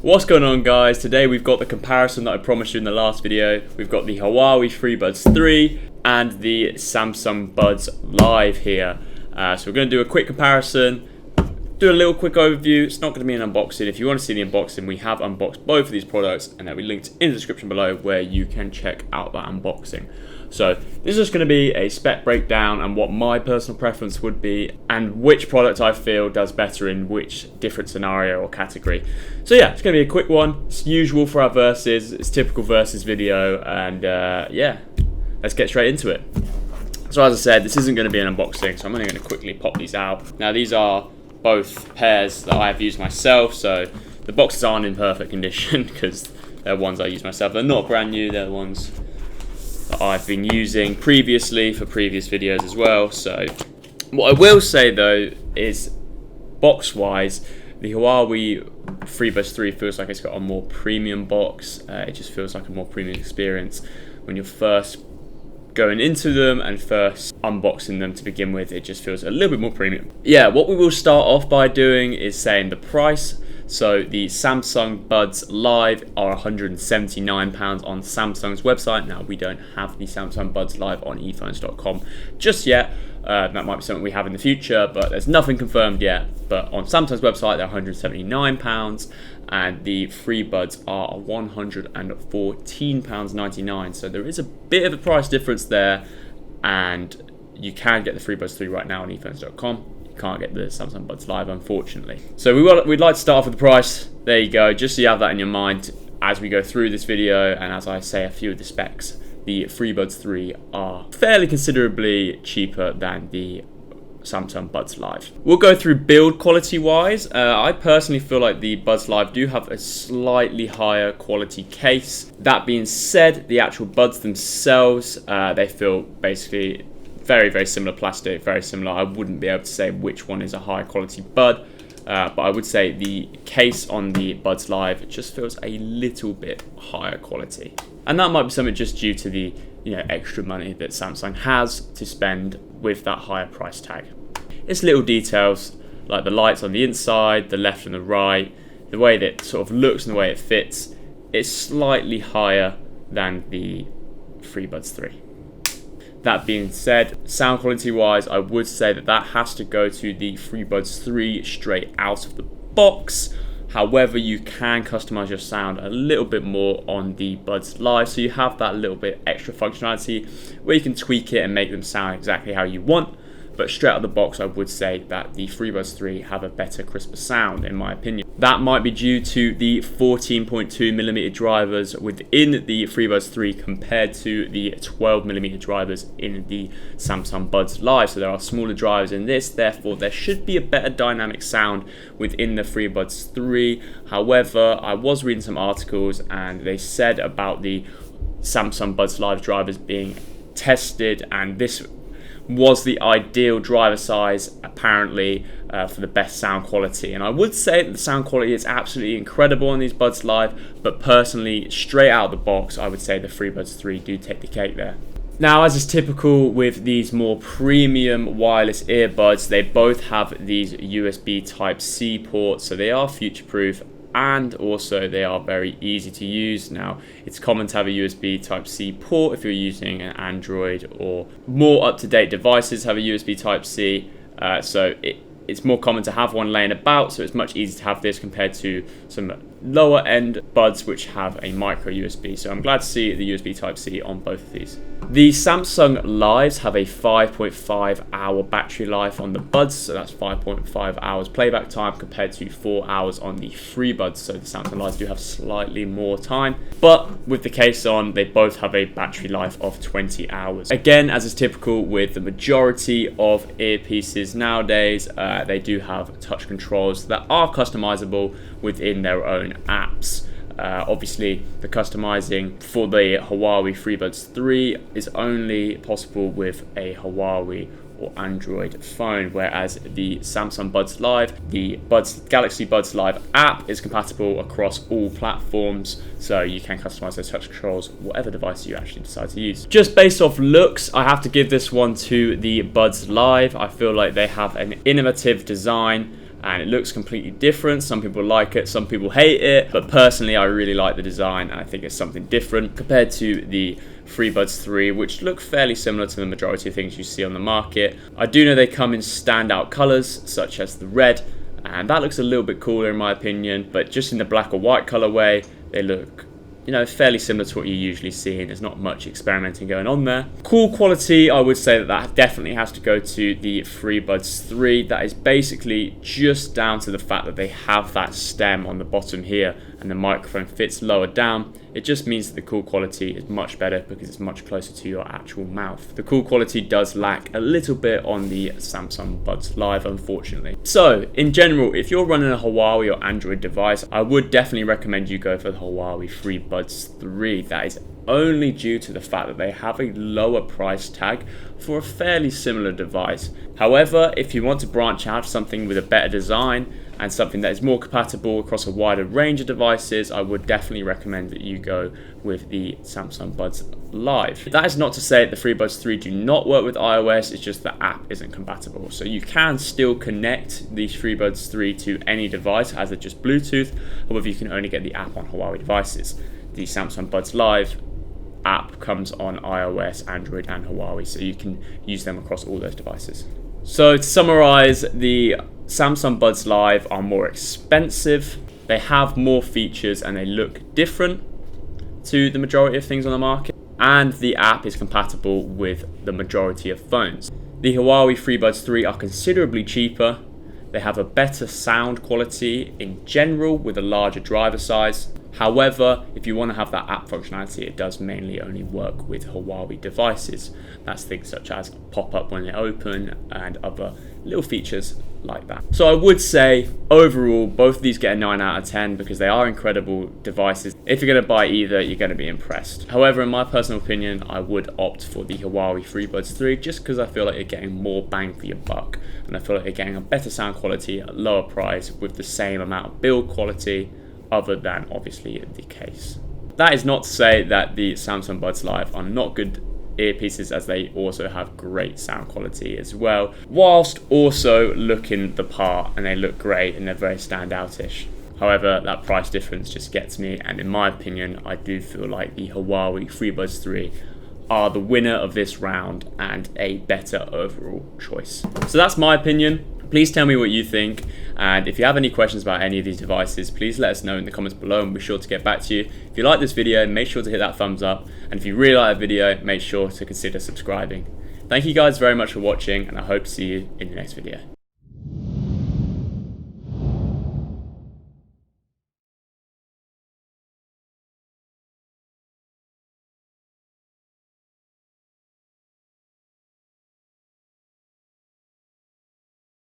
What's going on, guys? Today we've got the comparison that I promised you in the last video. We've got the Huawei Freebuds 3 and the Samsung Buds Live here. So we're going to do a quick comparison, do a little quick overview. It's not going to be an unboxing. If you want to see the unboxing, we have unboxed both of these products and they'll be linked in the description below where you can check out that unboxing. So this is just going to be a spec breakdown and what my personal preference would be and which product I feel does better in which different scenario or category. So yeah, it's going to be a quick one. It's usual for our versus. It's typical versus video, and yeah, let's get straight into it. So as I said, this isn't going to be an unboxing, so I'm only going to quickly pop these out. Now these are both pairs that I have used myself, so the boxes aren't in perfect condition because they're ones I use myself. They're not brand new, they're the ones that I've been using previously for previous videos as well. So what I will say though is, box wise, the Huawei Freebuds 3 feels like it's got a more premium box. It just feels like a more premium experience when you're first going into them and first unboxing them to begin with. It just feels a little bit more premium. Yeah, what we will start off by doing is saying the price. So the Samsung Buds Live are £179 on Samsung's website. Now we don't have the Samsung Buds Live on eFones.com just yet. That might be something we have in the future, but there's nothing confirmed yet. But on Samsung's website, they're £179, and the Freebuds are £114.99. So there is a bit of a price difference there, and you can get the Freebuds 3 right now on eFones.com. Can't get the Samsung Buds Live, unfortunately. So we'd like to start off with the price. There you go, just so you have that in your mind as we go through this video and as I say a few of the specs. The Freebuds 3 are fairly considerably cheaper than the Samsung Buds Live. We'll go through build quality wise. I personally feel like the Buds Live do have a slightly higher quality case. That being said, the actual buds themselves, they feel basically very similar plastic, very similar. I wouldn't be able to say which one is a high quality bud, but I would say the case on the Buds Live just feels a little bit higher quality. And that might be something just due to the extra money that Samsung has to spend with that higher price tag. It's little details like the lights on the inside, the left and the right, the way that it sort of looks and the way it fits. It's slightly higher than the Freebuds 3. That being said, sound quality wise, I would say that has to go to the Freebuds 3 straight out of the box. However, you can customize your sound a little bit more on the Buds Live, so you have that little bit extra functionality where you can tweak it and make them sound exactly how you want. But straight out of the box, I would say that the Freebuds 3 have a better, crisper sound, in my opinion. That might be due to the 14.2mm drivers within the Freebuds 3 compared to the 12mm drivers in the Samsung Buds Live. So there are smaller drivers in this, therefore there should be a better dynamic sound within the Freebuds 3. However, I was reading some articles and they said about the Samsung Buds Live drivers being tested, and this was the ideal driver size apparently for the best sound quality. And I would say that the sound quality is absolutely incredible on these Buds Live, but personally, straight out of the box, I would say the Freebuds 3 do take the cake there. Now, as is typical with these more premium wireless earbuds, they both have these USB Type-C ports, so they are future-proof, and also they are very easy to use. Now, it's common to have a USB Type-C port if you're using an Android, or more up-to-date devices have a USB Type-C, so it's more common to have one laying about, so it's much easier to have this compared to some lower end buds which have a micro USB. So I'm glad to see the USB Type-C on both of these. The Samsung Lives have a 5.5 hour battery life on the buds, so that's 5.5 hours playback time compared to 4 hours on the Freebuds. So the Samsung Lives do have slightly more time, but with the case on, they both have a battery life of 20 hours. Again, as is typical with the majority of earpieces nowadays, they do have touch controls that are customizable within their own apps. Obviously, the customizing for the Huawei Freebuds 3 is only possible with a Huawei or Android phone, whereas the Samsung Buds Live, the Galaxy Buds Live app is compatible across all platforms, so you can customize those touch controls whatever device you actually decide to use. Just based off looks, I have to give this one to the Buds Live. I feel like they have an innovative design and it looks completely different. Some people like it, some people hate it, but personally I really like the design and I think it's something different compared to the Freebuds 3, which look fairly similar to the majority of things you see on the market. I do know they come in standout colours such as the red, and that looks a little bit cooler in my opinion, but just in the black or white colorway they look, you know, fairly similar to what you usually see, and there's not much experimenting going on there. Call quality, I would say that definitely has to go to the Freebuds 3. That is basically just down to the fact that they have that stem on the bottom here and the microphone fits lower down. It just means that the call quality is much better because it's much closer to your actual mouth. The call quality does lack a little bit on the Samsung Buds Live, unfortunately. So, in general, if you're running a Huawei or Android device, I would definitely recommend you go for the Huawei Freebuds 3. That is only due to the fact that they have a lower price tag for a fairly similar device. However, if you want to branch out to something with a better design and something that is more compatible across a wider range of devices, I would definitely recommend that you go with the Samsung Buds Live. That is not to say that the Freebuds 3 do not work with iOS, it's just the app isn't compatible. So you can still connect the Freebuds 3 to any device as they're just Bluetooth, however you can only get the app on Huawei devices. The Samsung Buds Live app comes on iOS, Android and Huawei, so you can use them across all those devices. So to summarize, the Samsung Buds Live are more expensive, they have more features and they look different to the majority of things on the market, and the app is compatible with the majority of phones. The Huawei Freebuds 3 are considerably cheaper, they have a better sound quality in general with a larger driver size. However, if you want to have that app functionality, it does mainly only work with Huawei devices. That's things such as pop-up when they open and other little features like that. So I would say overall both of these get a 9 out of 10 because they are incredible devices. If you're going to buy either, you're going to be impressed. However, in my personal opinion, I would opt for the Huawei Freebuds 3 just because I feel like you're getting more bang for your buck, and I feel like you're getting a better sound quality at a lower price with the same amount of build quality, other than obviously the case. That is not to say that the Samsung Buds Live are not good earpieces, as they also have great sound quality as well, whilst also looking the part, and they look great and they're very standoutish. However, that price difference just gets me, and in my opinion, I do feel like the Huawei Freebuds 3 are the winner of this round and a better overall choice. So that's my opinion. Please tell me what you think, and if you have any questions about any of these devices, please let us know in the comments below and be sure to get back to you. If you like this video, make sure to hit that thumbs up, and if you really like the video, make sure to consider subscribing. Thank you guys very much for watching, and I hope to see you in the next video.